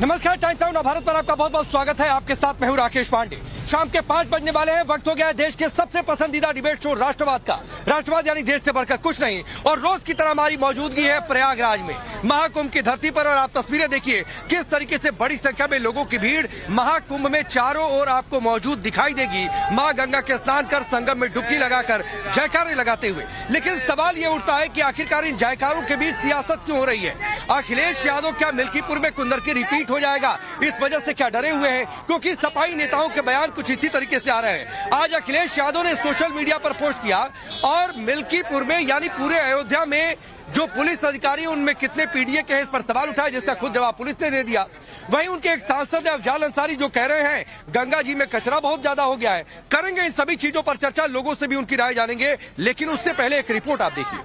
नमस्कार, times now Bharat पर आपका बहुत बहुत स्वागत है। आपके साथ मैं हूं राकेश पांडे। शाम के 5 बजने वाले हैं। वक्त हो गया है देश के सबसे पसंदीदा डिबेट शो राष्ट्रवाद का। राष्ट्रवाद यानी देश से बढ़कर कुछ नहीं। और रोज की तरह हमारी मौजूदगी है प्रयागराज में, महाकुंभ की धरती पर। और आप तस्वीरें देखिए किस तरीके से बड़ी संख्या में लोगों की भीड़ महाकुंभ में चारों ओर आपको मौजूद दिखाई देगी, माँ गंगा के स्नान कर संगम में डुबकी लगाकर जयकारे लगाते हुए। लेकिन सवाल ये उठता है कि आखिरकार इन जयकारों के बीच सियासत क्यों हो रही है? अखिलेश यादव क्या मिल्कीपुर में कुंदर की रिपीट हो जाएगा? इस वजह से क्या डरे हुए हैं? क्योंकि सपाई नेताओं के बयान कुछ इसी तरीके से आ रहे हैं। आज अखिलेश यादव ने सोशल मीडिया पर पोस्ट किया और मिल्कीपुर में यानी पूरे अयोध्या में जो पुलिस अधिकारी उनमें कितने पीडीए के हैं इस पर सवाल उठाया, जिसका खुद जवाब पुलिस ने दे दिया। वहीं उनके एक सांसद अफजाल अंसारी जो कह रहे हैं गंगा जी में कचरा बहुत ज्यादा हो गया है। करेंगे इन सभी चीजों पर चर्चा, लोगों से भी उनकी राय जानेंगे। लेकिन उससे पहले एक रिपोर्ट आप देखिए।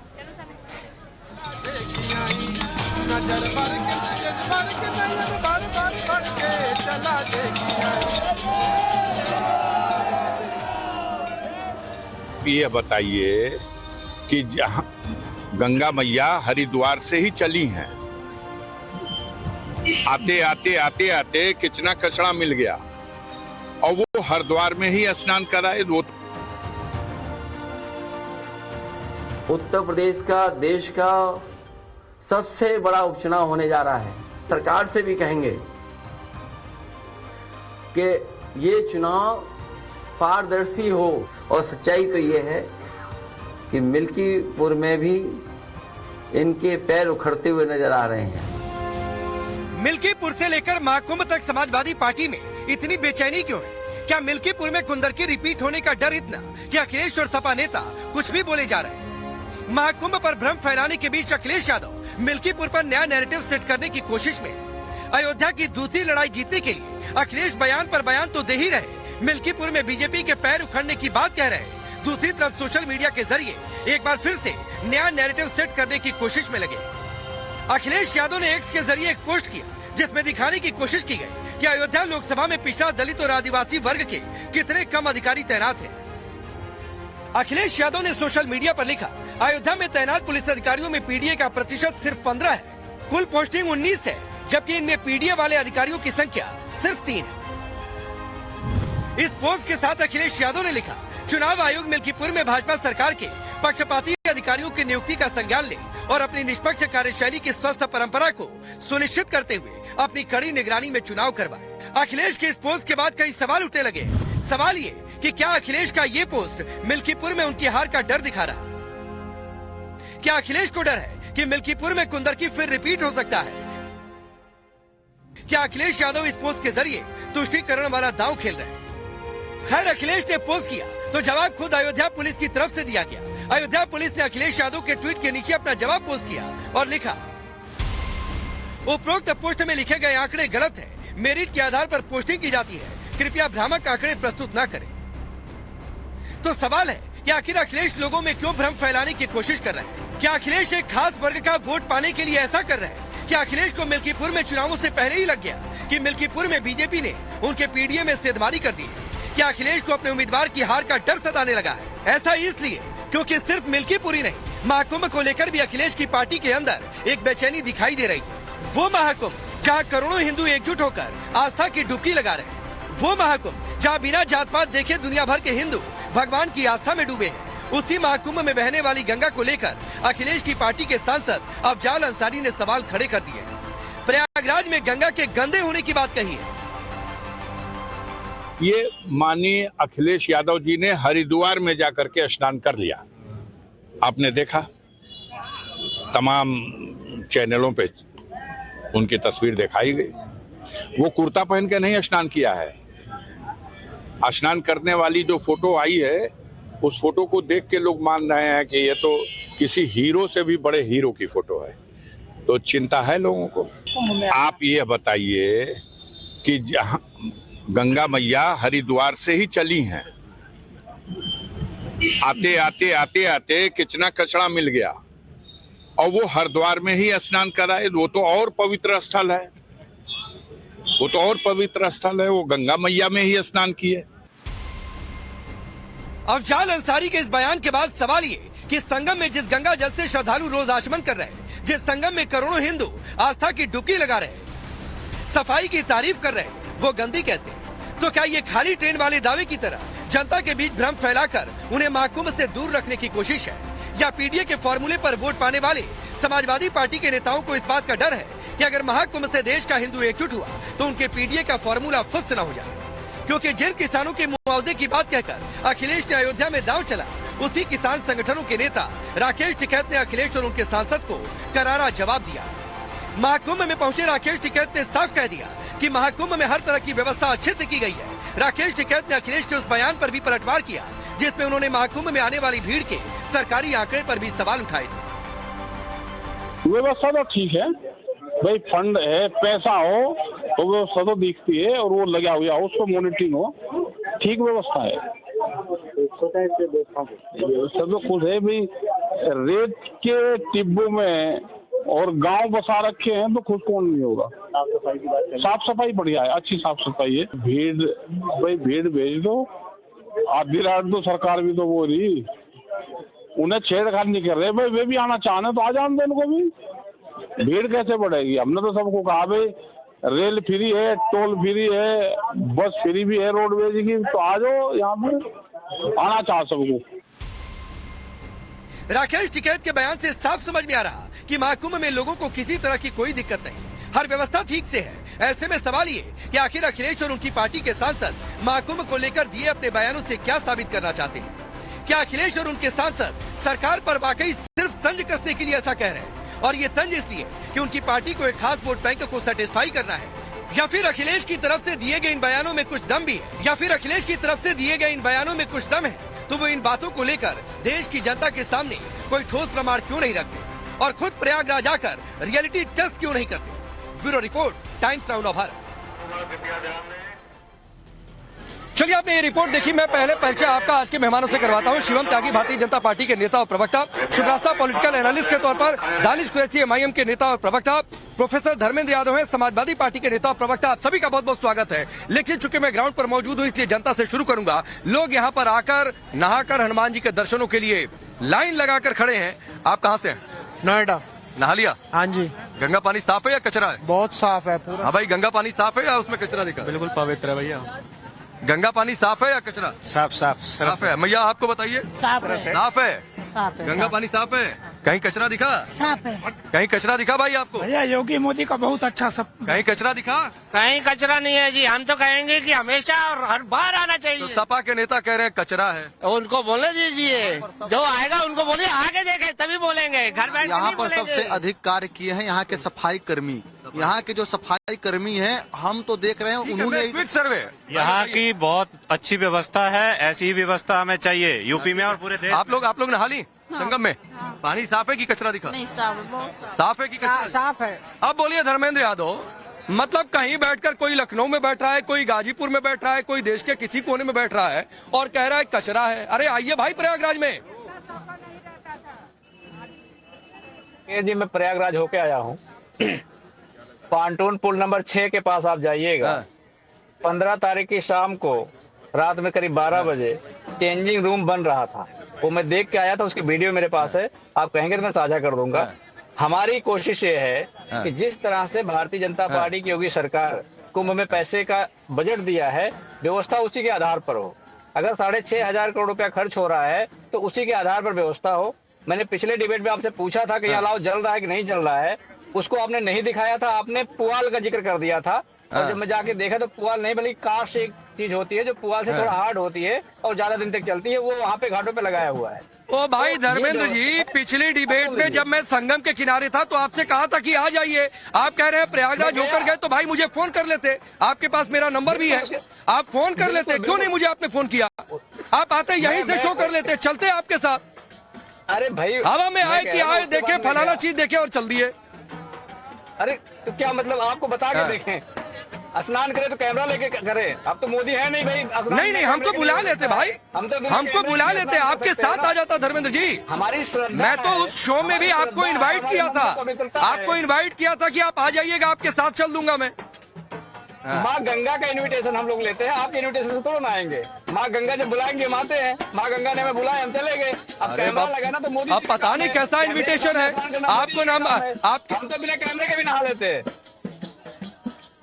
ये बताइए कि जहां गंगा मैया हरिद्वार से ही चली हैं, आते आते आते आते कितना कचरा मिल गया और वो हरिद्वार में ही स्नान कराए। वो उत्तर प्रदेश का देश का सबसे बड़ा उपचुनाव होने जा रहा है। सरकार से भी कहेंगे कि ये चुनाव पारदर्शी हो। और सच्चाई तो ये है कि मिल्कीपुर में भी इनके पैर उखड़ते हुए नजर आ रहे हैं। मिल्कीपुर से लेकर महाकुंभ तक समाजवादी पार्टी में इतनी बेचैनी क्यों है? क्या मिल्कीपुर में कुंदर की रिपीट होने का डर इतना कि अखिलेश और सपा नेता कुछ भी बोले जा रहे हैं? महाकुंभ पर भ्रम फैलाने के बीच अखिलेश यादव मिल्कीपुर पर नया नैरेटिव सेट करने की कोशिश में। अयोध्या की दूसरी लड़ाई जीतने के लिए अखिलेश बयान पर बयान तो दे ही रहे, मिल्कीपुर में बीजेपी के पैर उखड़ने की बात कह रहे हैं। दूसरी तरफ सोशल मीडिया के जरिए एक बार फिर से नया नैरेटिव सेट करने की कोशिश में लगे। अखिलेश यादव ने एक्स के जरिए एक पोस्ट किया जिसमें दिखाने की कोशिश की गई कि अयोध्या लोकसभा में पिछड़ा दलित और आदिवासी वर्ग के कितने कम अधिकारी तैनात हैं। अखिलेश यादव ने सोशल मीडिया पर लिखा, अयोध्या में तैनात पुलिस अधिकारियों में पीडीए का प्रतिशत सिर्फ 15 है। कुल पोस्टिंग 19 है, जबकि इनमें पीडीए वाले अधिकारियों की संख्या सिर्फ 3 है। इस पोस्ट के साथ अखिलेश यादव ने लिखा, चुनाव आयोग मिल्कीपुर में भाजपा सरकार के पक्षपाती अधिकारियों की नियुक्ति का संज्ञान ले और अपनी निष्पक्ष कार्यशैली की स्वस्थ परंपरा को सुनिश्चित करते हुए अपनी कड़ी निगरानी में चुनाव करवाए। अखिलेश के इस पोस्ट के बाद कई सवाल उठने लगे। सवाल ये कि क्या अखिलेश का ये पोस्ट मिल्कीपुर में उनकी हार का डर दिखा रहा? क्या अखिलेश को डर है कि मिल्कीपुर में कुंदर की फिर रिपीट हो सकता है? क्या अखिलेश यादव इस पोस्ट के जरिए तुष्टीकरण वाला दांव खेल रहे हैं? खैर, अखिलेश ने पोस्ट किया तो जवाब खुद अयोध्या पुलिस की तरफ से दिया गया। अयोध्या पुलिस ने अखिलेश यादव के ट्वीट के नीचे अपना जवाब पोस्ट किया और लिखा, उपरोक्त पोस्ट में लिखे गए आंकड़े गलत हैं। मेरिट के आधार पर पोस्टिंग की जाती है, कृपया भ्रामक आंकड़े प्रस्तुत न करें। तो सवाल है कि आखिर अखिलेश लोगों में क्यों भ्रम फैलाने की कोशिश कर रहे हैं? क्या अखिलेश एक खास वर्ग का वोट पाने के लिए ऐसा कर रहे हैं? क्या अखिलेश को मिल्कीपुर में चुनावों से पहले ही लग गया कि मिल्कीपुर में बीजेपी ने उनके पीडीए में सेधमारी कर दी? क्या अखिलेश को अपने उम्मीदवार की हार का डर सताने लगा है? ऐसा इसलिए क्योंकि सिर्फ मिल्कीपुर ही नहीं, महाकुंभ को लेकर भी अखिलेश की पार्टी के अंदर एक बेचैनी दिखाई दे रही है। वो महाकुंभ जहां करोड़ों हिंदू एकजुट होकर आस्था की डुबकी लगा रहे हैं, वो महाकुंभ जहां बिना जात पात देखे दुनिया भर के हिंदू भगवान की आस्था में डूबे हैं, उसी महाकुंभ में बहने वाली गंगा को लेकर अखिलेश की पार्टी के सांसद अफजाल अंसारी ने सवाल खड़े कर दिए। प्रयागराज में गंगा के गंदे होने की बात कही है। ये माननीय अखिलेश यादव जी ने हरिद्वार में जाकर के स्नान कर लिया। आपने देखा तमाम चैनलों पे उनकी तस्वीर दिखाई गई। वो कुर्ता पहन के नहीं स्नान किया है। स्नान करने वाली जो फोटो आई है, उस फोटो को देख के लोग मान रहे हैं कि ये तो किसी हीरो से भी बड़े हीरो की फोटो है। तो चिंता है लोगों को। आप ये बताइए कि जहां गंगा मैया हरिद्वार से ही चली हैं, आते आते आते आते कितना कचरा मिल गया और वो हरिद्वार में ही स्नान कराए। वो तो और पवित्र स्थल है, वो तो और पवित्र स्थल है। वो गंगा मैया में ही स्नान किए। अफजाल अंसारी के इस बयान के बाद सवाल ये कि संगम में जिस गंगा जल से श्रद्धालु रोज आचमन कर रहे हैं, जिस संगम में करोड़ों हिंदू आस्था की डुबकी लगा रहे हैं, सफाई की तारीफ कर रहे हैं, वो गंदी कैसे? तो क्या ये खाली ट्रेन वाले दावे की तरह जनता के बीच भ्रम फैलाकर उन्हें महाकुंभ से दूर रखने की कोशिश है, या पीडीए के फॉर्मूले पर वोट पाने वाले समाजवादी पार्टी के नेताओं को इस बात का डर है कि अगर महाकुंभ से देश का हिंदू एकजुट हुआ तो उनके पीडीए का फॉर्मूला फुस न हो जाए? क्योंकि जिन किसानों के मुआवजे की बात कहकर अखिलेश ने अयोध्या में दांव चला, उसी किसान संगठनों के नेता राकेश टिकैत ने अखिलेश और उनके सांसद को करारा जवाब दिया। महाकुंभ में पहुंचे राकेश टिकैत ने साफ कह दिया कि महाकुंभ में हर तरह की व्यवस्था अच्छे से की गई है। राकेश टिकैत ने अखिलेश के उस बयान पर भी पलटवार किया जिसमें उन्होंने महाकुंभ में आने वाली भीड़ के सरकारी आंकड़े पर भी सवाल उठाए थे। व्यवस्था तो ठीक है भाई, फंड है, पैसा हो तो व्यवस्था तो दिखती है और वो लगा हुआ हो, उसको मॉनिटरिंग हो, ठीक व्यवस्था है। व्यवस्था तो खुद है भाई, रेत के टिब्बों में और गांव बसा रखे हैं तो खुद कौन नहीं होगा। साफ सफाई बढ़िया है, अच्छी साफ सफाई है। भीड़ भेज दो, आधी रात तो सरकार भी तो वो रही, उन्हें छेड़खानी नहीं कर रहे भाई, वे भी आना चाहने तो आ जाने दो उनको भी। भीड़ कैसे बढ़ेगी? हमने तो सबको कहा भाई रेल फ्री है, टोल फ्री है, बस फ्री भी है रोडवेज की, तो आ जाओ यहाँ पे, आना चाह सबको। राकेश टिकैत के बयान से साफ समझ में आ रहा कि महाकुंभ में लोगों को किसी तरह की कोई दिक्कत नहीं, हर व्यवस्था ठीक से है। ऐसे में सवाल ये कि आखिर अखिलेश और उनकी पार्टी के सांसद महाकुंभ को लेकर दिए अपने बयानों से क्या साबित करना चाहते हैं? क्या अखिलेश और उनके सांसद सरकार पर वाकई सिर्फ तंज कसने के लिए ऐसा कह रहे हैं, और ये तंज इसलिए कि उनकी पार्टी को एक खास वोट बैंक को सेटिस्फाई करना है, या फिर अखिलेश की तरफ से दिए गए इन बयानों में कुछ दम भी है? या फिर अखिलेश की तरफ से दिए गए इन बयानों में कुछ दम है तो वो इन बातों को लेकर देश की जनता के सामने कोई ठोस प्रमाण क्यों नहीं रखते और खुद प्रयागराज आकर रियलिटी टेस्ट क्यों नहीं करते? ब्यूरो रिपोर्ट, टाइम्स नाउ नव भारत। चलिए आपने ये रिपोर्ट देखी। मैं पहले परिचय आपका आज के मेहमानों से करवाता हूँ। शिवम त्यागी भारतीय जनता पार्टी के नेता और प्रवक्ता, शिवराज पॉलिटिकल एनालिस्ट के तौर पर, दानिश कुरैशी एमआईएम के नेता और प्रवक्ता, प्रोफेसर धर्मेंद्र यादव हैं समाजवादी पार्टी के नेता और प्रवक्ता। आप सभी का बहुत बहुत स्वागत है। लेकिन चूंकि मैं ग्राउंड पर मौजूद हूँ इसलिए जनता से शुरू करूंगा। लोग यहाँ पर आकर नहाकर हनुमान जी के दर्शनों के लिए लाइन लगाकर खड़े हैं। आप कहाँ से हैं? नोएडा। नहा लिया? हाँ जी। गंगा पानी साफ है या कचरा है? बहुत साफ है पूरा। हाँ भाई, गंगा पानी साफ है या उसमें कचरा दिखा? बिल्कुल पवित्र है भैया। गंगा पानी साफ है या कचरा? साफ साफ साफ है। मैया आपको बताइए। साफ है। साफ है। साफ है। गंगा पानी साफ है। कहीं कचरा दिखा? साफ है। कहीं कचरा दिखा भाई आपको? भैया योगी मोदी का बहुत अच्छा सब। कहीं कचरा दिखा? कहीं कचरा नहीं है जी। हम तो कहेंगे कि हमेशा और हर बार आना तो चाहिए। सपा के नेता कह रहे हैं कचरा है। उनको बोलने दीजिए, जो आएगा उनको बोलिए आगे देखे तभी बोलेंगे, घर बैठ के यहाँ नहीं पर बोलेंगे। सबसे अधिक कार्य किए हैं यहाँ के सफाई कर्मी। यहाँ के जो सफाई कर्मी हैं हम तो देख रहे हैं, उन्होंने क्विक सर्वे। यहाँ की बहुत अच्छी व्यवस्था है, ऐसी ही व्यवस्था हमें चाहिए यूपी में और पूरे देश। आप लोग नहा ली संगम में? पानी साफ है कि कचरा दिखा? नहीं, साफ है, बहुत साफ है कि कचरा? साफ है। अब बोलिए धर्मेंद्र यादव, मतलब कहीं बैठकर कोई लखनऊ में बैठ रहा है, कोई गाजीपुर में बैठ रहा है, कोई देश के किसी कोने में बैठ रहा है और कह रहा है कचरा है। अरे आइए भाई प्रयागराज में। जी मैं प्रयागराज होके आया हूँ। पांटून पुल नंबर 6 के पास आप जाइएगा। 15 तारीख की शाम को रात में करीब 12 बजे चेंजिंग रूम बन रहा था, वो मैं देख के आया था, उसकी वीडियो मेरे पास है, आप कहेंगे तो मैं साझा कर दूंगा। हमारी कोशिश ये है कि जिस तरह से भारतीय जनता पार्टी की योगी सरकार कुंभ में पैसे का बजट दिया है, व्यवस्था उसी के आधार पर हो। अगर 6,500 करोड़ रुपया खर्च हो रहा है तो उसी के आधार पर व्यवस्था हो। मैंने पिछले डिबेट में आपसे पूछा था कि यहाँ अलाव जल रहा है कि नहीं जल रहा है, उसको आपने नहीं दिखाया था, आपने पुआल का जिक्र कर दिया था। और जब मैं जाके देखा तो पुआल नहीं बल्कि कांच एक चीज होती है जो पुआल से थोड़ा हार्ड होती है और ज्यादा दिन तक चलती है, वो वहाँ पे घाटों पे लगाया हुआ है। ओ भाई धर्मेंद्र जी, पिछली डिबेट में जब मैं संगम के किनारे था तो आपसे कहा था कि आ जाइए। आप कह रहे हैं प्रयागराज होकर गए तो भाई मुझे फोन कर लेते, आपके पास मेरा नंबर भी है, आप फोन कर लेते। क्यों नहीं मुझे आपने फोन किया? आप आते यहीं से शो कर लेते, चलते आपके साथ। अरे भाई हवा में आए कि आए, देखे फलाना चीज देखे और चल दिए। अरे तो क्या मतलब आपको बता के देखें? स्नान करे तो कैमरा लेके करे? अब तो मोदी है नहीं भाई। नहीं, हमको बुला लेते भाई, हमको बुला लेते, आपके साथ आ जाता धर्मेंद्र जी। हमारी मैं तो उस शो में भी आपको इनवाइट किया था, आपको इनवाइट किया था कि आप आ जाइएगा, आपके साथ चल दूंगा मैं। माँ गंगा का इनविटेशन हम लोग लेते हैं, आपके इन्विटेशन से थोड़ा ना आएंगे। माँ गंगा जब बुलाएंगे हम आते हैं, माँ गंगा ने हमें बुलाया हम चले गए। अब कैमरा लगाना तो मोदी। अब पता नहीं कैसा इनविटेशन है आपको। नाम आप हम तो बिना कैमरे के भी नहा लेते हैं।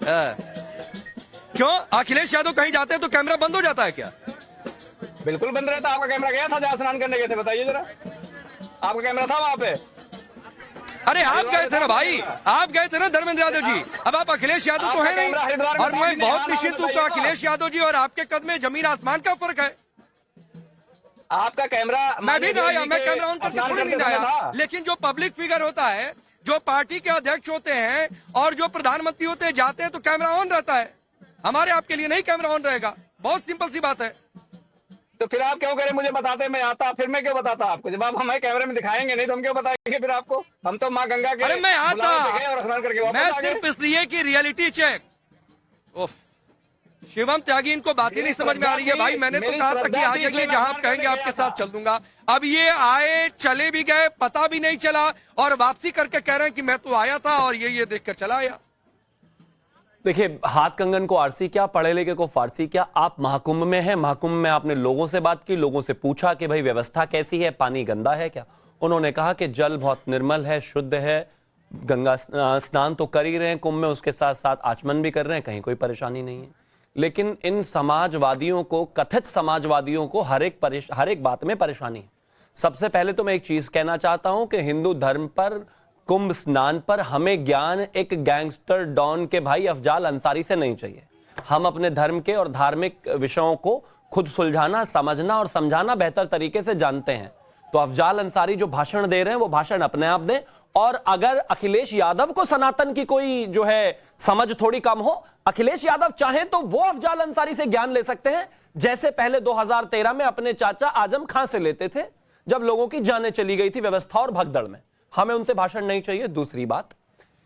क्यों अखिलेश यादव कहीं जाते हैं तो कैमरा बंद हो जाता है क्या? बिल्कुल बंद रहता। आपका कैमरा गया था जहाँ स्नान करने गए थे, बताइए जरा, आपका कैमरा था वहाँ पे? अरे आप गए थे ना भाई, आप गए थे ना धर्मेंद्र यादव जी। अब आप अखिलेश यादव तो है नहीं, और मैं बहुत निश्चित हूँ कि अखिलेश यादव जी और आपके कद में जमीन आसमान का फर्क है। आपका कैमरा मैं भी नहीं आया, मैं कैमरा ऑन करके थोड़ी नहीं आया, लेकिन जो पब्लिक फिगर होता है, जो पार्टी के अध्यक्ष होते हैं और जो प्रधानमंत्री होते हैं, जाते हैं तो कैमरा ऑन रहता है। हमारे आपके लिए नहीं कैमरा ऑन रहेगा, बहुत सिंपल सी बात है। तो फिर आप क्यों करें? मुझे बताते, मैं आता, फिर मैं क्यों बताता आपको? जब आप हमें कैमरे में दिखाएंगे नहीं तो हम क्यों बताएंगे फिर आपको? हम तो माँ गंगा के, अरे मैं आता, और स्नान करके वापस मैं आ गए। सिर्फ इसलिए कि रियलिटी चेक। उफ, शिवम त्यागी, इनको बात ही नहीं समझ में आ रही है भाई। मैंने तो कहा था कि आगे के जहां आप कहेंगे आपके साथ चल दूंगा। अब ये आए, चले भी गए, पता भी नहीं चला, और वापसी करके कह रहे हैं कि मैं तो आया था और ये देखकर चला आया। देखिए, हाथ कंगन को आरसी क्या, पढ़े लिखे को फारसी क्या। आप महाकुंभ में हैं, महाकुंभ में आपने लोगों से बात की, लोगों से पूछा कि भाई व्यवस्था कैसी है, पानी गंदा है क्या? उन्होंने कहा कि जल बहुत निर्मल है, शुद्ध है, गंगा स्नान तो कर ही रहे हैं कुंभ में, उसके साथ साथ आचमन भी कर रहे हैं, कहीं कोई परेशानी नहीं है। लेकिन इन समाजवादियों को, कथित समाजवादियों को हर एक बात में परेशानी है। सबसे पहले तो मैं एक चीज कहना चाहता हूं कि हिंदू धर्म पर, कुंभ स्नान पर हमें ज्ञान एक गैंगस्टर डॉन के भाई अफजाल अंसारी से नहीं चाहिए। हम अपने धर्म के और धार्मिक विषयों को खुद सुलझाना, समझना और समझाना बेहतर तरीके से जानते हैं। तो अफजाल अंसारी जो भाषण दे रहे हैं वो भाषण अपने आप दें, और अगर अखिलेश यादव को सनातन की कोई जो है समझ थोड़ी कम हो, अखिलेश यादव चाहें तो वो अफजाल अंसारी से ज्ञान ले सकते हैं, जैसे पहले 2013 में अपने चाचा आजम खां से लेते थे, जब लोगों की जानें चली गई थी व्यवस्था और भगदड़ में। हमें उनसे भाषण नहीं चाहिए। दूसरी बात,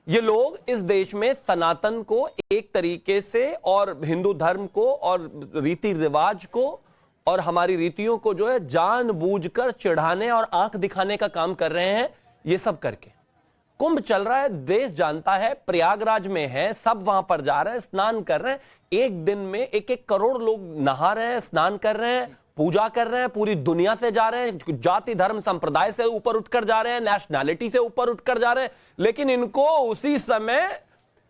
ये लोग इस देश में सनातन को एक तरीके से, और हिंदू धर्म को और रीति रिवाज को और हमारी रीतियों को जो है जानबूझकर चिढ़ाने और आंख दिखाने का काम कर रहे हैं। ये सब करके कुंभ चल रहा है, देश जानता है, प्रयागराज में है, सब वहां पर जा रहे हैं, स्नान कर रहे हैं। एक दिन में 1-1 करोड़ लोग नहा रहे हैं, स्नान कर रहे हैं, पूजा कर रहे हैं, पूरी दुनिया से जा रहे हैं, जाति धर्म संप्रदाय से ऊपर उठकर जा रहे हैं, नेशनैलिटी से ऊपर उठकर जा रहे हैं। लेकिन इनको उसी समय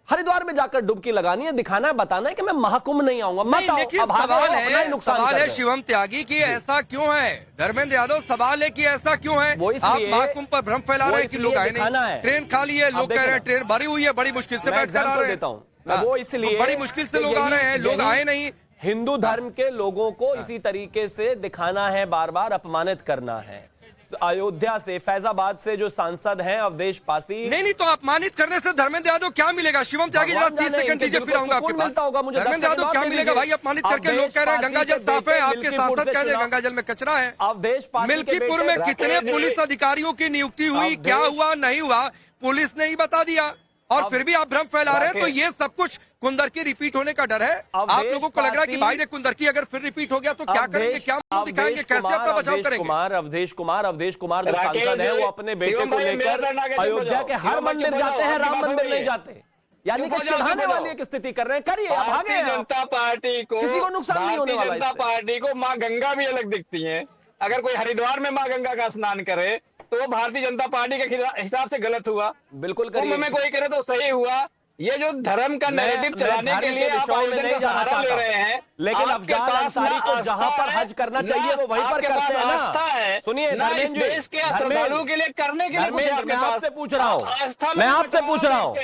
हरिद्वार में जाकर डुबकी लगानी है, दिखाना है, बताना है कि मैं महाकुंभ नहीं आऊंगा। मत आओ, अब सवाल है शिवम त्यागी कि ऐसा क्यों है? धर्मेंद्र यादव, सवाल है कि ऐसा क्यों है? आप महाकुंभ पर भ्रम फैला रहे हैं कि लोग आए नहीं, ट्रेन खाली है, लोग कह रहे हैं ट्रेन भरी हुई है, बड़ी मुश्किल से बैठ कर आ रहे हैं। वो इसलिए बड़ी मुश्किल से लोग आ रहे हैं, लोग आए नहीं। हिंदू धर्म के लोगों को इसी तरीके से दिखाना है, बार बार अपमानित करना है। अयोध्या से, फैजाबाद से जो सांसद हैं अवधेश पासी, नहीं तो अपमानित करने से धर्मेंद्र यादव क्या मिलेगा? शिवम त्यागी, जरा 30 सेकंड दीजिए, फिर आऊंगा आपके पास। धर्मेंद्र यादव क्या मिलेगा भाई? अपमानित करके लोग कह रहे हैं गंगा जल साफ है, आपके सांसद कह रहे हैं गंगा जल में कचरा है। अवधेश मिल्कीपुर में कितने पुलिस अधिकारियों की नियुक्ति हुई, क्या हुआ नहीं हुआ, पुलिस ने ही बता दिया, और फिर भी आप भ्रम फैला रहे हैं। तो ये सब कुछ कुंदर की रिपीट होने का डर है। आप लोगों को लग रहा है कि भाई ने कुंदर की अगर फिर रिपीट हो गया तो क्या करेंगे, क्या मुंह दिखाएंगे, कैसे अपना बचाव करेंगे? अवधेश कुमार जो सांसद है, वो अपने बेटे को लेकर अयोध्या के हर मंदिर जाते हैं, राम मंदिर नहीं जाते, यानी कि चिढ़ाने वाली एक स्थिति कर रहे हैं। करिए, भारतीय जनता पार्टी को, किसी को नुकसान नहीं होने वाला। जनता पार्टी को माँ गंगा भी अलग दिखती है। अगर कोई हरिद्वार में माँ गंगा का स्नान करे तो वो भारतीय जनता पार्टी के हिसाब से गलत हुआ। बिल्कुल, कुंभ में कोई करे तो सही हुआ। ये जो धर्म का नैरेटिव चलाने के लिए आप आयोजन का सहारा ले रहे हैं, लेकिन अफजाल अंसारी को जहां पर हज करना चाहिए वो वहीं पर करते हैं ना। आस्था है, सुनिए इस देश के श्रद्धालुओं के लिए करने के लिए मैं आपसे पूछ रहा हूँ,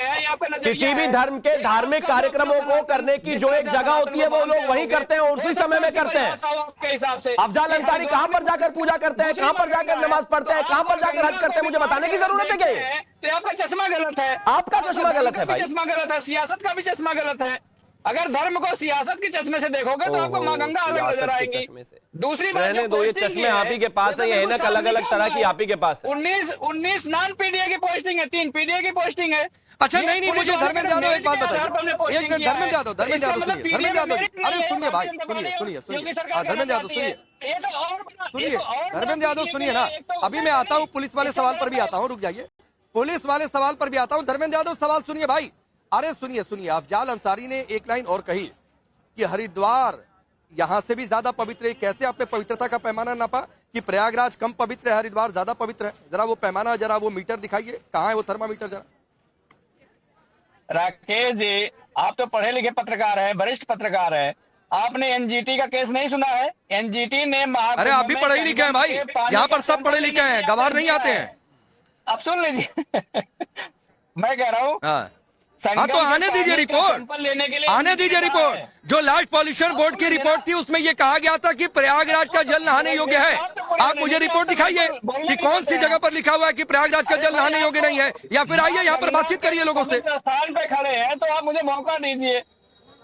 किसी भी धर्म के धार्मिक कार्यक्रमों को करने की जो एक जगह होती है वो लोग वहीं करते हैं, उसी समय में करते हैं। आपके हिसाब से अफजाल अंसारी कहां पर जाकर पूजा करते हैं, कहां पर जाकर नमाज पढ़ते हैं, कहां पर जाकर हज करते हैं, मुझे बताने की जरूरत है क्या? तो आपका चश्मा गलत है, आपका चश्मा गलत है भाई, चश्मा गलत है, सियासत का भी चश्मा गलत है। अगर धर्म को सियासत के चश्मे से देखोगे तो आपको माँ गंगा अलग नजर आएंगी। दूसरी बात, रहने दो, ये चश्मे आप ही के पास है, ये ऐनक अलग अलग तरह की आप ही के पास है। 19 नॉन पीडीए की पोस्टिंग है, 3 पीडीए की पोस्टिंग है। अच्छा नहीं, मुझे धर्मेंद्र यादव एक बात बताइए, एक मिनट, धर्मेंद्र यादव अरे सुनिए भाई, सुनिए धर्मेंद्र यादव सुनिए ना। अभी मैं आता हूँ पुलिस वाले सवाल पर भी आता हूँ, रुक जाइए, पुलिस वाले सवाल पर भी आता हूँ। धर्मेंद्र यादव सवाल सुनिए भाई। अरे सुनिए, अफजाल अंसारी ने एक लाइन और कही कि हरिद्वार यहां से भी ज्यादा पवित्र है। कैसे आपने पवित्रता का पैमाना नापा कि प्रयागराज कम पवित्र है, हरिद्वार ज्यादा पवित्र है? जरा वो पैमाना, जरा वो मीटर दिखाइए, कहाँ है वो थर्मामीटर? जरा राकेश जी, आप तो पढ़े लिखे पत्रकार हैं, वरिष्ठ पत्रकार हैं, आपने एनजीटी का केस नहीं सुना है? एनजीटी ने अरे आप भी पढ़े ही लिखे हैं भाई, यहाँ पर सब पढ़े लिखे हैं, गवार नहीं आते हैं। आप सुन लीजिए मैं कह रहा हूँ हाँ तो आने दीजिए रिपोर्ट, आने दीजिए रिपोर्ट। जो लास्ट पॉल्यूशन बोर्ड की रिपोर्ट थी उसमें ये कहा गया था कि प्रयागराज का जल नहाने योग्य है। आप मुझे रिपोर्ट दिखाइए कि कौन सी जगह पर लिखा हुआ है कि प्रयागराज का जल नहाने योग्य नहीं है, या फिर आइए यहाँ पर बातचीत करिए लोगों से। स्थान पे खड़े हैं तो आप मुझे मौका दीजिए।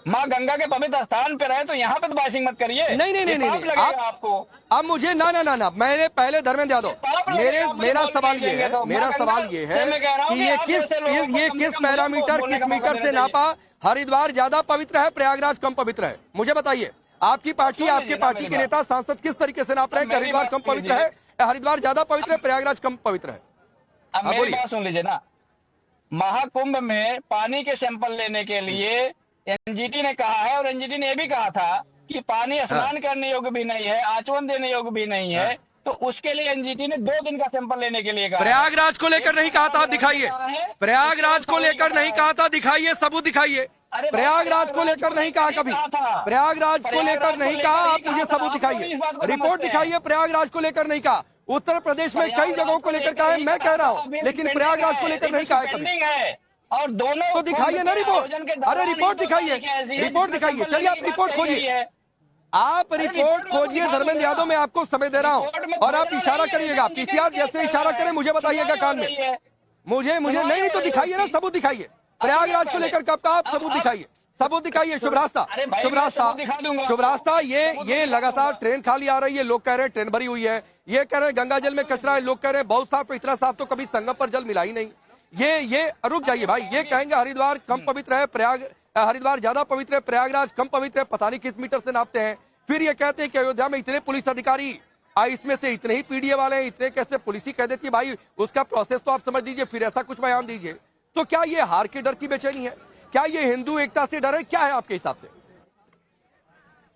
माँ गंगा के पवित्र स्थान पे रहे तो यहाँ पे तो बाइसिंग मत करिए। नहीं आपको अब मुझे ना मैंने पहले धर्मेंद्र यादव, मेरा सवाल ये है कि ये किस पैरामीटर, किस मीटर से नापा हरिद्वार ज्यादा पवित्र है, प्रयागराज कम पवित्र है? मुझे बताइए, आपकी पार्टी, आपके पार्टी के नेता, सांसद किस तरीके से नाप रहे हैं कि हरिद्वार कम पवित्र है, हरिद्वार ज्यादा पवित्र है, प्रयागराज कम पवित्र है? अब मेरी बात सुन लीजिए ना, महाकुंभ में पानी के सैंपल लेने के लिए एनजीटी ने कहा है, और एनजीटी ने यह भी कहा था कि पानी स्नान करने योग्य भी नहीं है, आचमन देने योग्य भी नहीं है, तो उसके लिए एनजीटी ने 2 दिन का सैंपल लेने के लिए कहा। प्रयागराज को लेकर नहीं कहा था, दिखाइए। प्रयागराज को लेकर नहीं कहा था, दिखाइए, सबूत दिखाइए। प्रयागराज को लेकर नहीं कहा कभी, प्रयागराज को लेकर नहीं कहा, आप मुझे सबूत दिखाइए, रिपोर्ट दिखाइए। प्रयागराज को लेकर नहीं कहा, उत्तर प्रदेश में कई जगहों को लेकर कहा है, मैं कह रहा हूँ, लेकिन प्रयागराज को लेकर नहीं कहा है कभी। और दोनों तो दिखाइए ना रिपोर्ट, अरे रिपोर्ट दिखाइए, रिपोर्ट दिखाइए। चलिए आप रिपोर्ट खोजिए, आप रिपोर्ट खोजिए धर्मेंद्र यादव, मैं आपको समय दे रहा हूँ, और आप इशारा करिएगा, पीसीआर जैसे इशारा करें मुझे बताइएगा कान में, मुझे नहीं तो दिखाइए ना, सबूत दिखाइए। प्रयागराज को लेकर कब कहा, सबूत दिखाइए, सबूत दिखाइए। शुभ रास्ता ये लगातार ट्रेन खाली आ रही है, लोग कह रहे हैं ट्रेन भरी हुई है, ये कह रहे हैं गंगा जल में कचरा है, लोग कह रहे हैं बहुत साफ, इतना साफ तो कभी संगम पर जल मिला ही नहीं। ये रुक जाइए भाई, ये कहेंगे हरिद्वार कम पवित्र है, हरिद्वार ज्यादा पवित्र है, प्रयागराज कम पवित्र है, पता नहीं किस मीटर से नापते हैं। फिर ये कहते हैं कि अयोध्या में इतने पुलिस अधिकारी, इसमें से इतने ही पीडीए वाले हैं, इतने कैसे पुलिस ही कह देती है भाई, उसका प्रोसेस तो आप समझ लीजिए, फिर ऐसा कुछ बयान दीजिए। तो क्या ये हार के डर की बेचैनी है, क्या ये हिंदू एकता से डर है, क्या है आपके हिसाब से?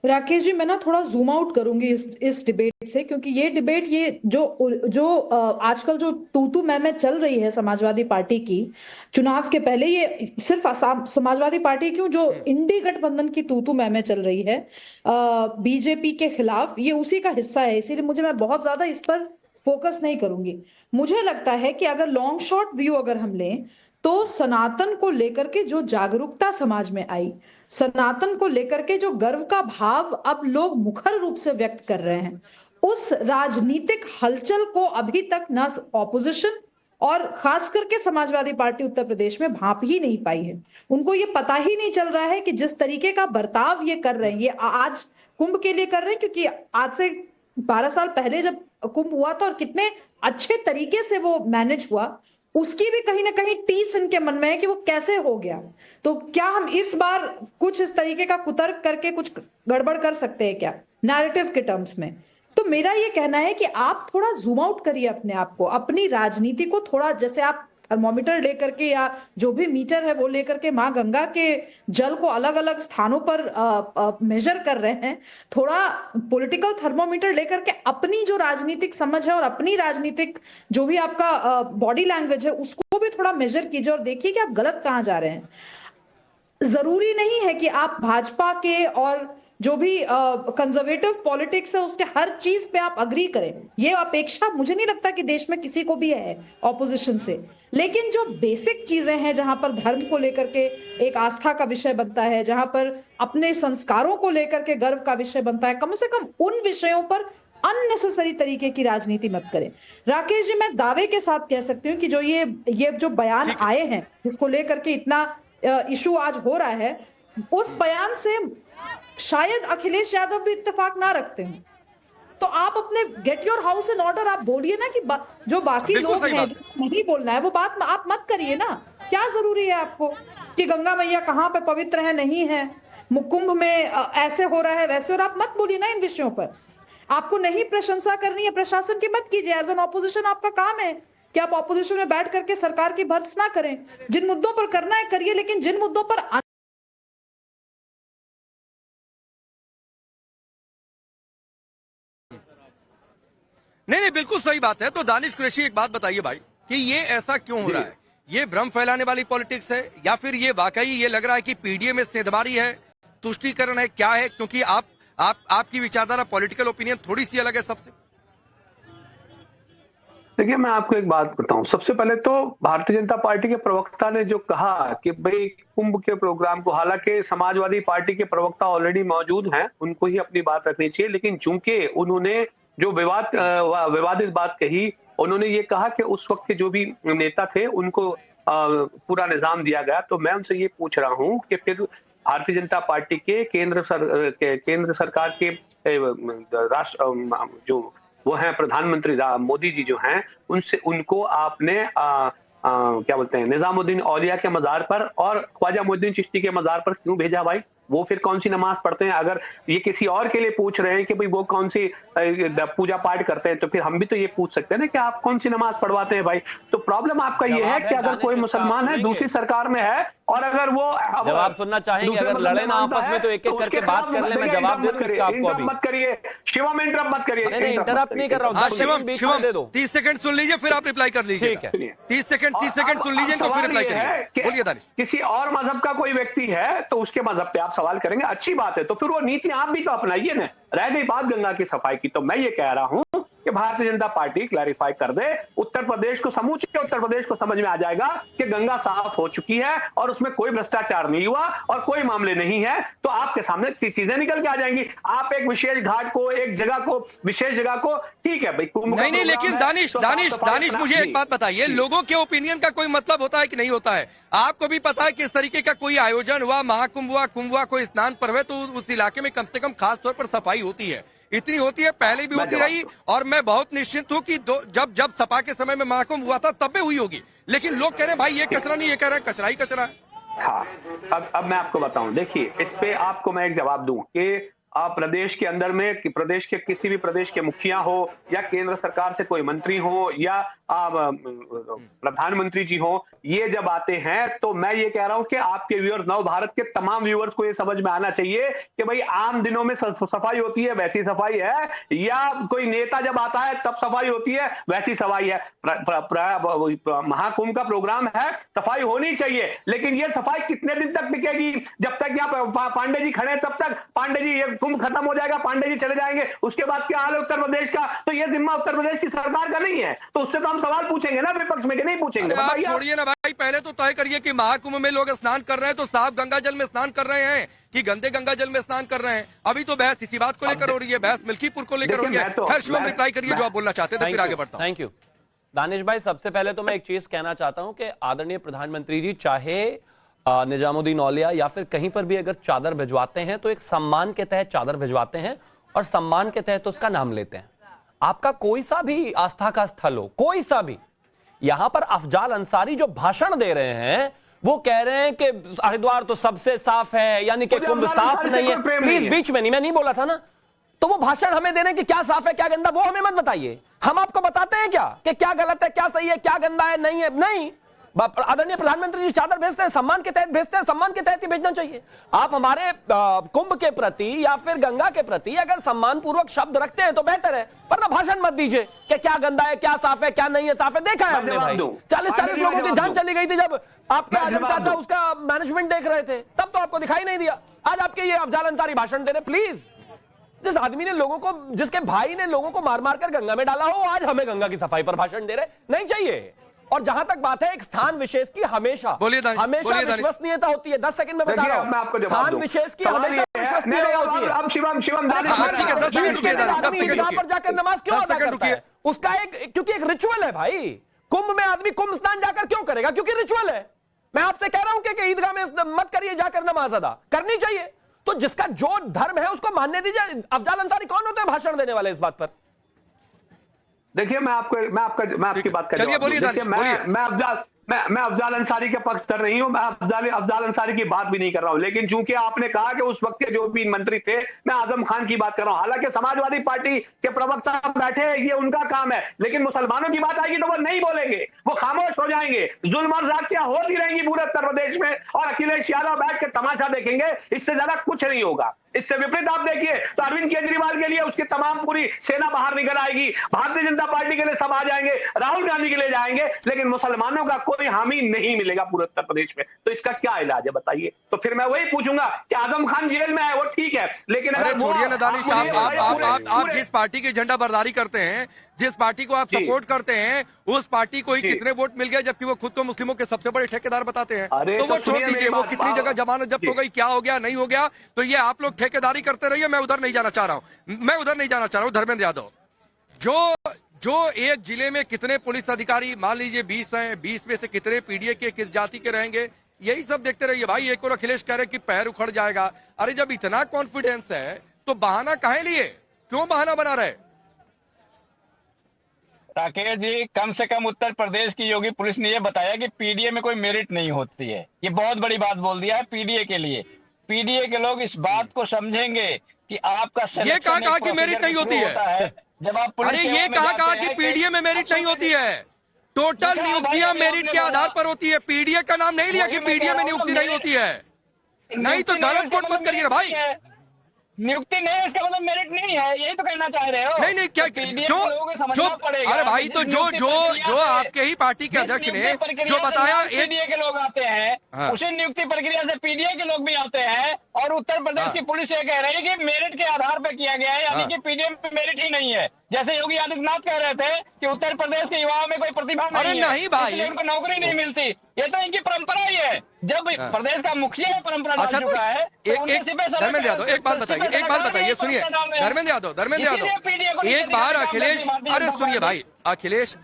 राकेश जी, मैं ना थोड़ा जूम आउट करूंगी इस डिबेट से, क्योंकि ये डिबेट, ये जो आजकल जो तू मैं चल रही है समाजवादी पार्टी की चुनाव के पहले, ये सिर्फ समाजवादी पार्टी क्यों, जो इंडी गठबंधन की तू मैं चल रही है बीजेपी के खिलाफ, ये उसी का हिस्सा है। इसीलिए मैं बहुत ज्यादा इस पर फोकस नहीं करूंगी। मुझे लगता है कि अगर लॉन्ग शॉर्ट व्यू अगर हम लें तो सनातन को लेकर के जो जागरूकता समाज में आई, सनातन को लेकर के जो गर्व का भाव अब लोग मुखर रूप से व्यक्त कर रहे हैं, उस राजनीतिक हलचल को अभी तक ना ऑपोजिशन और खास करके समाजवादी पार्टी उत्तर प्रदेश में भांप ही नहीं पाई है। उनको ये पता ही नहीं चल रहा है कि जिस तरीके का बर्ताव ये कर रहे हैं, ये आज कुंभ के लिए कर रहे हैं, क्योंकि आज से 12 साल पहले जब कुंभ हुआ था और कितने अच्छे तरीके से वो मैनेज हुआ, उसकी भी कहीं ना कहीं टीस इनके मन में है कि वो कैसे हो गया। तो क्या हम इस बार कुछ इस तरीके का कुतर्क करके कुछ गड़बड़ कर सकते हैं क्या नैरेटिव के टर्म्स में? तो मेरा ये कहना है कि आप थोड़ा जूम आउट करिए अपने आप को, अपनी राजनीति को थोड़ा, जैसे आप थर्मोमीटर लेकर के या जो भी मीटर है वो लेकर के माँ गंगा के जल को अलग अलग स्थानों पर मेजर कर रहे हैं, थोड़ा पॉलिटिकल थर्मोमीटर लेकर के अपनी जो राजनीतिक समझ है और अपनी राजनीतिक जो भी आपका बॉडी लैंग्वेज है उसको भी थोड़ा मेजर कीजिए और देखिए कि आप गलत कहाँ जा रहे हैं। जरूरी नहीं है कि आप भाजपा के और जो भी कंजर्वेटिव पॉलिटिक्स है उसके हर चीज पे आप अग्री करें, ये अपेक्षा मुझे नहीं लगता कि देश में किसी को भी है ऑपोजिशन से। लेकिन जो बेसिक चीजें हैं, जहां पर धर्म को लेकर के एक आस्था का विषय बनता है, जहां पर अपने संस्कारों को लेकर के गर्व का विषय बनता है, कम से कम उन विषयों पर अननेसेसरी तरीके की राजनीति मत करें। राकेश जी, मैं दावे के साथ कह सकती हूँ कि जो ये जो बयान आए हैं जिसको लेकर के इतना इशू आज हो रहा है, उस बयान से शायद अखिलेश यादव भी इत्तेफाक ना रखते हैं। तो आप अपने get your house in order, आप बोलिए ना कि जो बाकी लोग हैं नहीं बोलना है वो बात आप मत करिए ना। क्या जरूरी है आपको कि गंगा मैया कहाँ पे पवित्र है नहीं है, कुंभ में ऐसे हो रहा है वैसे, और आप मत बोलिए ना इन विषयों पर। आपको नहीं प्रशंसा करनी है प्रशासन की, मत कीजिए। एज एन ऑपोजिशन आपका काम है कि आप ऑपोजिशन में बैठ करके सरकार की भर्त्सना करें। जिन मुद्दों पर करना है करिए, लेकिन जिन मुद्दों पर नहीं बिल्कुल सही बात है। तो दानिश कुरैशी, एक बात बताइए भाई कि ये ऐसा क्यों हो रहा है? ये भ्रम फैलाने वाली पॉलिटिक्स है या फिर ये वाकई ये लग रहा है कि पीडीए में सेंधमारी है, तुष्टीकरण है, क्या है? क्योंकि आपकी विचारधारा, पॉलिटिकल ओपिनियन थोड़ी सी अलग है सबसे। देखिए, मैं आपको एक बात बताऊं। सबसे पहले तो भारतीय जनता पार्टी के प्रवक्ता ने जो कहा कि भाई कुंभ के प्रोग्राम को, हालांकि समाजवादी पार्टी के प्रवक्ता ऑलरेडी मौजूद हैं, उनको ही अपनी बात रखनी चाहिए, लेकिन चूंकि उन्होंने जो विवादित बात कही, उन्होंने ये कहा कि उस वक्त के जो भी नेता थे उनको पूरा निजाम दिया गया। तो मैं उनसे ये पूछ रहा हूं कि फिर भारतीय जनता पार्टी के केंद्र सरकार के जो वो हैं प्रधानमंत्री मोदी जी जो हैं, उनको आपने क्या बोलते हैं, निजामुद्दीन औलिया के मजार पर और ख्वाजा मोइनुद्दीन चिश्ती के मजार पर क्यों भेजा भाई? वो फिर कौन सी नमाज पढ़ते हैं? अगर ये किसी और के लिए पूछ रहे हैं कि भाई वो कौन सी पूजा पाठ करते हैं, तो फिर हम भी तो ये पूछ सकते हैं ना कि आप कौन सी नमाज पढ़वाते हैं भाई? तो प्रॉब्लम आपका ये है कि अगर कोई मुसलमान है, दूसरी सरकार में है, और अगर वो जवाब सुनना चाहेंगे, अगर लड़े ना आपस में तो एक एक करके बात कर ले। मैं जवाब दे दूं इसका आपको अभी। मत करिए शिवम, इंटरप्ट मत करिए। नहीं, इंटरप्ट नहीं कर रहा हूं। शिवम 30 सेकंड सुन लीजिए, फिर आप रिप्लाई कर लीजिए। ठीक है, 30 सेकंड सुन लीजिए, तो फिर रिप्लाई करिए। बोलिए दानिश। किसी और मजहब का कोई व्यक्ति है तो उसके मजहब पे आप सवाल करेंगे, अच्छी बात है, तो फिर वो नीति आप भी तो अपनाइए ना। रह गई बात गंगा की सफाई की, तो मैं ये कह रहा हूं कि भारतीय जनता पार्टी क्लैरिफाई कर दे। उत्तर प्रदेश को, समूचे उत्तर प्रदेश को समझ में आ जाएगा कि गंगा साफ हो चुकी है और उसमें कोई भ्रष्टाचार नहीं हुआ और कोई मामले नहीं है, तो आपके सामने चीजें निकल के आ जाएंगी। आप एक विशेष घाट को, एक जगह को, विशेष जगह को, ठीक है भाई, नहीं, लेकिन दानिश मुझे एक बात बताइए, लोगों के ओपिनियन का कोई मतलब होता है कि नहीं होता है? आपको भी पता है कि इस तरीके का कोई आयोजन हुआ, महाकुंभ हुआ, कुंभ हुआ, कोई स्नान पर्व है, तो उस इलाके में कम से कम खास तौर पर सफाई होती है। इतनी होती है, पहले भी होती रही, और मैं बहुत निश्चिंत हूं कि जब सपा के समय में महाकुंभ हुआ था तब भी हुई होगी। लेकिन लोग कह रहे हैं भाई ये कचरा नहीं, ये कह रहे हैं कचरा ही कचरा है। हाँ, अब मैं आपको बताऊं, देखिए, इस पे आपको मैं एक जवाब दूं कि आप प्रदेश के अंदर में, कि प्रदेश के किसी भी प्रदेश के मुखिया हो या केंद्र सरकार से कोई मंत्री हो या प्रधानमंत्री जी हो, ये जब आते हैं तो मैं ये कह रहा हूं कि आपके व्यूअर्स, नव भारत के तमाम व्यूअर्स को ये समझ में आना चाहिए कि भाई आम दिनों में सफाई होती है वैसी सफाई है, या कोई नेता जब आता है तब सफाई होती है वैसी सफाई है। महाकुंभ का प्रोग्राम है, सफाई होनी चाहिए, लेकिन ये सफाई कितने दिन तक टिकेगी? जब तक यहाँ पांडे जी खड़े हैं तब तक। पांडे जी, ये कुंभ खत्म हो जाएगा, पांडे जी चले जाएंगे, उसके बाद क्या हाल है उत्तर प्रदेश का? तो ये जिम्मा उत्तर प्रदेश की सरकार का नहीं है, तो उससे तो हम सवाल पूछेंगे ना विपक्ष में, कि नहीं पूछेंगे? आप छोड़िए ना भाई, पहले तो तय करिए कि महाकुंभ में लोग स्नान कर रहे हैं तो साफ गंगा जल में स्नान कर रहे हैं कि गंदे गंगा जल में स्नान कर रहे हैं। अभी तो बहस इसी बात को लेकर हो रही है, बहस मिल्कीपुर को लेकर हो रही है। खैर शिवम, रिप्लाई करिए जो आप बोलना चाहते थे, फिर आगे बढ़ता हूं। थैंक यू दानिश भाई। सबसे पहले तो मैं एक चीज कहना चाहता हूं कि आदरणीय प्रधानमंत्री जी चाहे निजामुद्दीन औलिया या फिर कहीं पर भी अगर चादर भिजवाते हैं तो एक सम्मान के तहत चादर भिजवाते हैं और सम्मान के तहत उसका नाम लेते हैं। आपका कोई सा भी आस्था का स्थल हो, कोई सा भी, यहां पर अफजाल अंसारी जो भाषण दे रहे हैं वो कह रहे हैं कि हरिद्वार तो सबसे साफ है, यानी कि कुंभ साफ नहीं है। प्लीज बीच में नहीं, मैं नहीं बोला था ना, तो वो भाषण हमें दे रहे हैं कि क्या साफ है क्या गंदा, वो हमें मत बताइए। हम आपको बताते हैं क्या कि क्या गलत है, क्या सही है, क्या गंदा है, नहीं है। नहीं, आदरणीय प्रधानमंत्री जी चादर भेजते हैं, सम्मान के तहत भेजते हैं, सम्मान के तहत ही भेजना चाहिए। आप हमारे कुंभ के प्रति या फिर गंगा के प्रति अगर सम्मान पूर्वक शब्द रखते हैं तो बेहतर है, वरना भाषण मत दीजिए कि क्या गंदा है, क्या साफ है, क्या नहीं है। साफ है, देखा है हमने भाई, 40 लोगों की जान चली गई थी जब आपके आजम चाचा उसका मैनेजमेंट देख रहे थे, तब तो आपको दिखाई नहीं दिया। आज आपके ये अफजाल अंसारी भाषण दे रहे। प्लीज, जिस आदमी ने लोगों को, जिसके भाई ने लोगों को मार मार कर गंगा में डाला हो, आज हमें गंगा की सफाई पर भाषण दे रहे, नहीं चाहिए। और जहां तक बात है एक स्थान विशेष की, हमेशा विश्वसनीयता होती है। 10 सेकंड में बता रहा हूं, मैं आपको स्थान विशेष की हमेशा विश्वसनीयता होती है। अब शिवम पर जाकर नमाज क्यों अदा करता है? उसका एक, क्योंकि एक रिचुअल है भाई। कुंभ में आदमी कुंभ स्नान जाकर क्यों करेगा? क्योंकि रिचुअल है। मैं आपसे कह रहा हूं कि ईदगाह में मत करिए जाकर नमाज अदा, करनी चाहिए। तो जिसका जो धर्म है उसको मानने दीजिए। अफजाल अंसारी कौन होते हैं भाषण देने वाले इस बात पर? देखिए, मैं आपकी बात कर चलिए, बोलिए। मैं अफजाल अंसारी के पक्ष कर रही हूं, मैं अफजाल अंसारी की बात भी नहीं कर रहा हूं, लेकिन चूंकि आपने कहा कि उस वक्त के जो भी मंत्री थे, मैं आजम खान की बात कर रहा हूं। हालांकि समाजवादी पार्टी के प्रवक्ता बैठे हैं, ये उनका काम है, लेकिन मुसलमानों की बात आएगी तो वो नहीं बोलेंगे, वो खामोश हो जाएंगे। जुल्म और ज़्यादतियां होती रहेंगी पूरे उत्तर प्रदेश में, और अखिलेश यादव बैठ के तमाशा देखेंगे, इससे ज्यादा कुछ नहीं होगा। इससे विपरीत आप देखिए तो अरविंद केजरीवाल के लिए उसकी तमाम पूरी सेना बाहर निकल आएगी, भारतीय जनता पार्टी के लिए सब आ जाएंगे, राहुल गांधी के लिए जाएंगे, लेकिन मुसलमानों का कोई हामी नहीं मिलेगा पूरे उत्तर प्रदेश में। तो इसका क्या इलाज है बताइए? तो फिर मैं वही पूछूंगा कि आजम खान जेल में है वो ठीक है, लेकिन अरे अगर छोड़िए ना दानिश साहब, आप जिस पार्टी की झंडा बरदारी करते हैं, जिस पार्टी को आप सपोर्ट करते हैं, उस पार्टी को ही कितने वोट मिल गए, जबकि वो खुद को मुस्लिमों के सबसे बड़े ठेकेदार बताते हैं। तो वो छोड़ दीजिए, वो कितनी जगह जमानत जब्त हो गई, क्या हो गया नहीं हो गया, तो ये आप लोग ठेकेदारी करते रहिए, मैं उधर नहीं जाना चाह रहा हूं। धर्मेंद्र यादव, जो एक जिले में कितने पुलिस अधिकारी, मान लीजिए 20 हैं, 20 में से कितने पीडीए के किस जाति के रहेंगे, यही सब देखते रहिए भाई। एक और अखिलेश कह रहे कि पैर उखड़ जाएगा। अरे जब इतना कॉन्फिडेंस है तो बहाना काहे लिए, क्यों बहाना बना रहे? राकेश जी, कम से कम उत्तर प्रदेश की योगी पुलिस ने यह बताया कि पीडीए में कोई मेरिट नहीं होती है। ये बहुत बड़ी बात बोल दिया है पीडीए के लिए। पीडीए के लोग इस बात को समझेंगे कि आपका ये कहा कि मेरिट नहीं होती है? जब आप पुलिस, अरे ये कहा कि पीडीए में मेरिट नहीं होती है? टोटल नियुक्तियां मेरिट के आधार पर होती है। पीडीए का नाम नहीं लिया कि पीडीए में नियुक्ति नहीं होती है। नहीं तो गलत कोट मत करिए भाई। नियुक्ति नहीं, इसका मतलब मेरिट नहीं है, यही तो कहना चाह रहे हो? नहीं क्या जो अरे भाई तो जो आपके ही पार्टी के अध्यक्ष ने जो बताया, पीडीए के लोग आते हैं, उसी नियुक्ति प्रक्रिया से पीडीए के लोग भी आते हैं, और उत्तर प्रदेश की पुलिस ये कह रही है कि मेरिट के आधार पर किया गया है, यानी कि पीडीए में मेरिट ही नहीं है। जैसे योगी आदित्यनाथ कह रहे थे कि उत्तर प्रदेश के युवाओं में कोई प्रतिभा नहीं है, इसलिए उनको नौकरी नहीं मिलती। ये तो इनकी परंपरा ही है। जब प्रदेश का मुखिया परंपरा डाल चुका है, धर्मेंद्र यादव एक बात बताइए, सुनिए धर्मेंद्र यादव एक बार अखिलेश, अरे सुनिए भाई अखिलेश,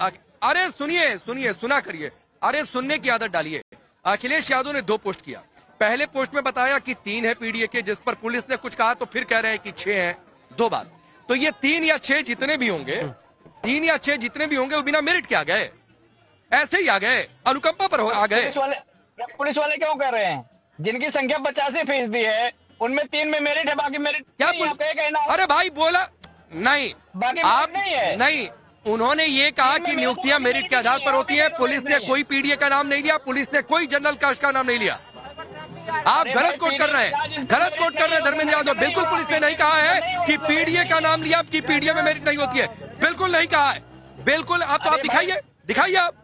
अरे सुनिए सुना करिए, अरे सुनने की आदत डालिए। अखिलेश यादव ने 2 पोस्ट किया। पहले पोस्ट में बताया कि 3 है पीडीए के, जिस पर पुलिस ने कुछ कहा तो फिर कह रहे हैं कि 6 हैं। 2 बात, तो ये 3 या 6 जितने भी होंगे, 3 या 6 जितने भी होंगे वो बिना मेरिट के आ गए, ऐसे ही आ गए, अनुकंपा पर आ गए। पुलिस वाले क्यों कर रहे हैं? जिनकी संख्या 85% है उनमें 3 में मेरिट है, बाकी मेरिट क्या कहना? अरे भाई बोला नहीं, आप नहीं, उन्होंने ये कहा कि नियुक्तियां मेरिट के आधार पर होती है। पुलिस ने कोई पीडीए का नाम नहीं लिया, पुलिस ने कोई जनरल कास्ट का नाम नहीं लिया। आप गलत कोट कर रहे हैं, धर्मेंद्र यादव। बिल्कुल पुलिस ने नहीं कहा है कि पीडीए का नाम लिया कि पीडीए में मेरिट नहीं होती है, बिल्कुल नहीं कहा है, बिल्कुल। आप दिखाइए आप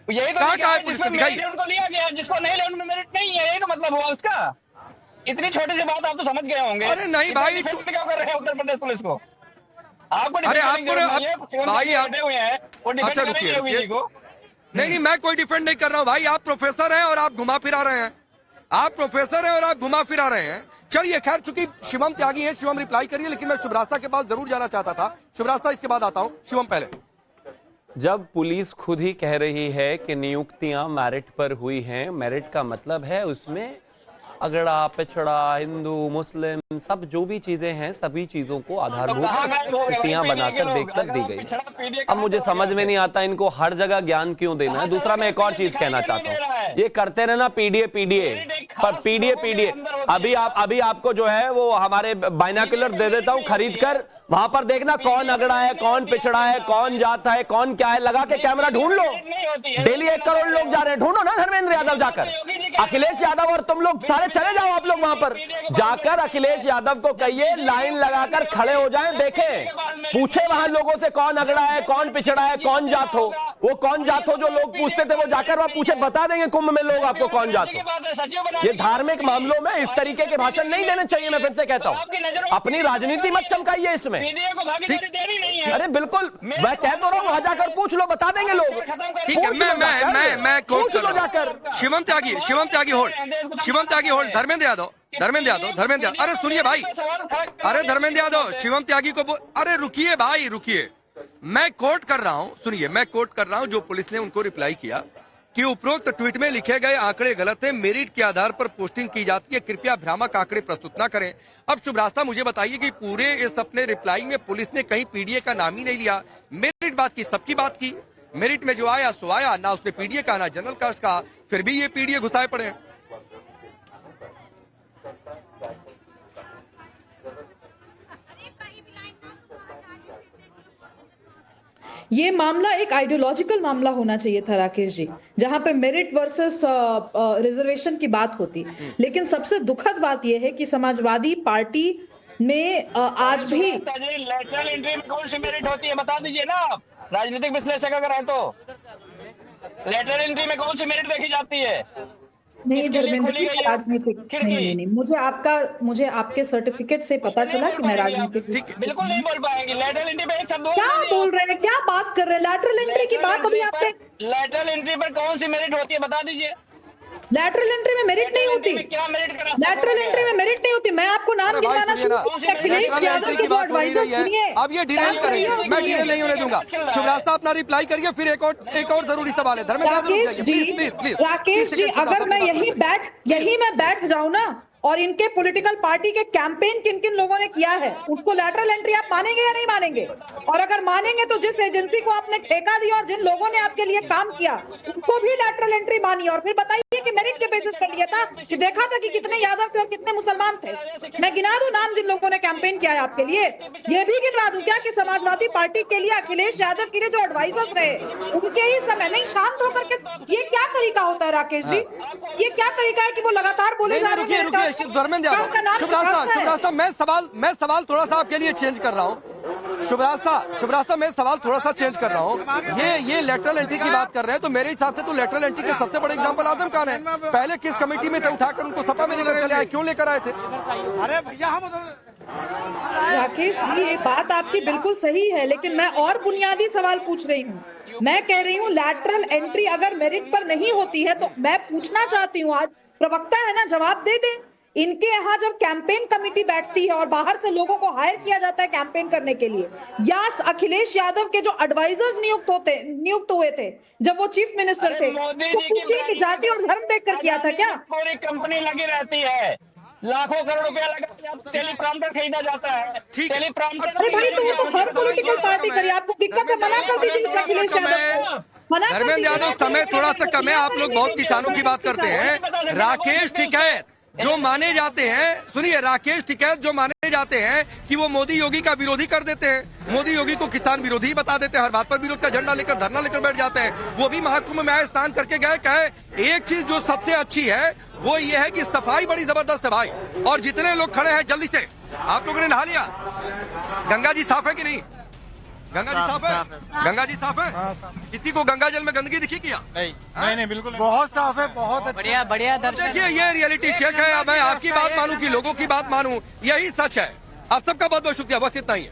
यही तो कहा है पुलिस ने, दिखाइए। उनको लिया गया, जिसको नहीं लिया उनमें मेरिट नहीं है, यही तो मतलब हुआ उसका। इतनी छोटी सी बात आप तो समझ गए होंगे। अरे नहीं भाई, क्या कर रहे हैं उत्तर प्रदेश पुलिस को? आपको अरे आपको भाई हुए हैं, अच्छा रुकिए, नहीं मैं कोई डिफेंड नहीं कर रहा हूँ भाई। आप प्रोफेसर हैं और आप घुमा फिरा रहे हैं, चलिए खैर, चूंकि शिवम त्यागी है, शिवम रिप्लाई करिए, लेकिन मैं शुभरास्ता के पास जरूर जाना चाहता था। शुभरास्ता इसके बाद आता हूँ, शिवम पहले। जब पुलिस खुद ही कह रही है कि नियुक्तियां मेरिट पर हुई हैं, मेरिट का मतलब है उसमें अगड़ा पिछड़ा, हिंदू मुस्लिम सब जो भी चीजें हैं, सभी चीजों को आधारभूत स्थितियां बनाकर देखकर दी गई। अब मुझे समझ में नहीं आता इनको हर जगह ज्ञान क्यों देना है। दूसरा मैं एक और चीज कहना चाहता हूँ, ये करते रहना पीडीए पर पीडीए अभी आपको जो है वो हमारे बाइनाकुलर दे देता हूँ खरीद कर, वहां पर देखना कौन अगड़ा है, कौन पिछड़ा है, कौन जात है, कौन क्या है, लगा के कैमरा ढूंढ लो। डेली 1 करोड़ लोग जा रहे हैं, ढूंढो ना धर्मेंद्र यादव जाकर। अखिलेश यादव और तुम लोग सारे चले जाओ, आप लोग वहां पर जाकर अखिलेश यादव को कहिए लाइन लगाकर खड़े हो जाएं, देखें, पूछे वहां लोगों से कौन अगड़ा है, कौन पिछड़ा है, कौन जात हो। वो कौन जात हो जो लोग पूछते थे, वो जाकर वहां पूछे, बता देंगे कुंभ में लोग आपको कौन जात हो। ये धार्मिक मामलों में इस तरीके के भाषण नहीं देने चाहिए। मैं फिर से कहता हूं, अपनी राजनीति मत चमकाइए इसमें। अरे बिल्कुल, मैं कह तो रहा हूं, वहां जाकर पूछ लो, बता देंगे लोग। ठीक है, मैं पूछ लो जाकर। शिवम त्यागी होल्ड। धर्मेंद्र यादव, अरे सुनिए भाई, अरे धर्मेंद्र यादव शिवम त्यागी को अरे रुकिए भाई, रुकिए, मैं कोट कर रहा हूँ, सुनिए, मैं कोट कर रहा हूँ जो पुलिस ने उनको रिप्लाई किया कि उपरोक्त ट्वीट में लिखे गए आंकड़े गलत हैं, मेरिट के आधार पर पोस्टिंग की जाती है, कृपया भ्रामक आंकड़े प्रस्तुत न करें। अब शुभरास्ता मुझे बताइए कि पूरे इस अपने रिप्लाई में पुलिस ने कहीं पीडीए का नाम ही नहीं लिया, मेरिट बात की, सबकी बात की, मेरिट में जो आया सो आया, ना उसने पीडीए का ना जनरल कास्ट का, फिर भी ये पीडीए घुसाए पड़े। ये मामला एक आइडियोलॉजिकल मामला होना चाहिए था राकेश जी, जहां पे मेरिट वर्सेस रिजर्वेशन की बात होती। लेकिन सबसे दुखद बात यह है कि समाजवादी पार्टी में आज भी लेटरल एंट्री में कौन सी मेरिट होती है बता दीजिए ना आप, राजनीतिक विश्लेषक अगर है तो लेटरल एंट्री में कौन सी मेरिट देखी जाती है? नहीं धर्मेंद्र जी, राजनीतिक नहीं, मुझे आपके सर्टिफिकेट से पता चला कि मैं राजनीतिक बिल्कुल नहीं बोल पाएंगे। लेटरल एंट्री पे एक शब्द क्या बोल रहे हैं, क्या बात कर रहे हैं? लैटरल एंट्री की बात अभी आपने, लेटरल एंट्री पर कौन सी मेरिट होती है बता दीजिए। लैटरल एंट्री में मेरिट नहीं होती, क्या मेरिट करा? लैटरल एंट्री में मेरिट नहीं होती। मैं आपको नाम गिनवाना शुरू किया, अखिलेश यादव के जो एडवाइजर सुनिए। अब ये डिटेल करेंगे, मैं डिटेल नहीं होने दूंगा। शिवराज साहब अपना रिप्लाई करिए, फिर एक और जरूरी सवाल है धर्मेंद्र। राकेश जी, अगर मैं यही मैं बैठ जाऊं ना, और इनके पॉलिटिकल पार्टी के कैंपेन किन किन लोगों ने किया है उसको लैटरल एंट्री आप मानेंगे या नहीं मानेंगे? और अगर मानेंगे तो जिस एजेंसी को आपने ठेका दिया और जिन लोगों ने आपके लिए काम किया उसको भी लैटरल एंट्री मानिए, और फिर बताइए कि मेरिट के बेसिस पर लिया था कि देखा था कि कितने यादव थे और कितने मुसलमान थे। मैं गिना दूं नाम जिन लोगों ने कैंपेन किया है आपके लिए, ये भी गिनवा दूं क्या कि समाजवादी पार्टी के लिए अखिलेश यादव के लिए जो एडवाइजर्स रहे उनके ही समय नहीं शांत होकर के? ये क्या तरीका होता है राकेश जी? ये क्या तरीका है कि वो लगातार बोले जा रहे हैं? धर्मेंद्र यादव, शिवराज साहब, मैं सवाल थोड़ा सा आपके लिए चेंज कर रहा हूँ। शिवराज साहब, मैं सवाल थोड़ा सा चेंज कर रहा हूँ। ये लेटरल एंट्री की बात कर रहे हैं, तो मेरे हिसाब से तो लेटरल एंट्री के सबसे बड़े एग्जांपल आजम खान है। पहले किस कमेटी में थे, उठाकर उनको सपा में लेकर चले आए, क्यों लेकर आए थे? अरे भैया हम राकेश जी, ये बात आपकी बिल्कुल सही है, लेकिन मैं और बुनियादी सवाल पूछ रही हूँ। मैं कह रही हूँ लैटरल एंट्री अगर मेरिट पर नहीं होती है तो मैं पूछना चाहती हूँ, आज प्रवक्ता है ना, जवाब दे दे। इनके यहाँ जब कैंपेन कमेटी बैठती है और बाहर से लोगों को हायर किया जाता है कैंपेन करने के लिए, या अखिलेश यादव के जो एडवाइजर्स नियुक्त हुए थे जब वो चीफ मिनिस्टर थे, तो पूछिए कि जाति और धर्म देखकर किया था क्या? पूरी कंपनी लगी रहती है, लाखों करोड़ रुपया लगा टेलीप्रॉम्प्टर खरीदा जाता है। टेलीप्रॉम्प्टर अरे भाई, तो वो तो हर पॉलिटिकल पार्टी करे, आपको दिक्कत है, मना कर दीजिए अखिलेश यादव को। धर्मेंद्र यादव, समय थोड़ा सा कम है, आप लोग बहुत किसानों की बात करते हैं। राकेश टिकैत जो माने जाते हैं, सुनिए, राकेश टिकैत जो माने जाते हैं कि वो मोदी योगी का विरोधी कर देते हैं, मोदी योगी को किसान विरोधी बता देते हैं, हर बात पर विरोध का झंडा लेकर धरना लेकर बैठ जाते हैं, वो भी महाकुंभ में आए, स्नान करके गए। कहे एक चीज जो सबसे अच्छी है वो ये है कि सफाई बड़ी जबरदस्त है भाई, और जितने लोग खड़े हैं जल्दी से, आप लोगों ने नहा लिया? गंगा जी साफ है कि नहीं? गंगा जी साफ है? गंगा जी साफ है? किसी को गंगा जल में गंदगी दिखी क्या? नहीं बिल्कुल बहुत साफ है, बहुत बढ़िया दर्शन। देखिए, ये रियलिटी चेक है। मैं आपकी बात मानूं कि लोगों की बात मानूं, यही सच है। आप सबका बहुत बहुत शुक्रिया, बस इतना ही है।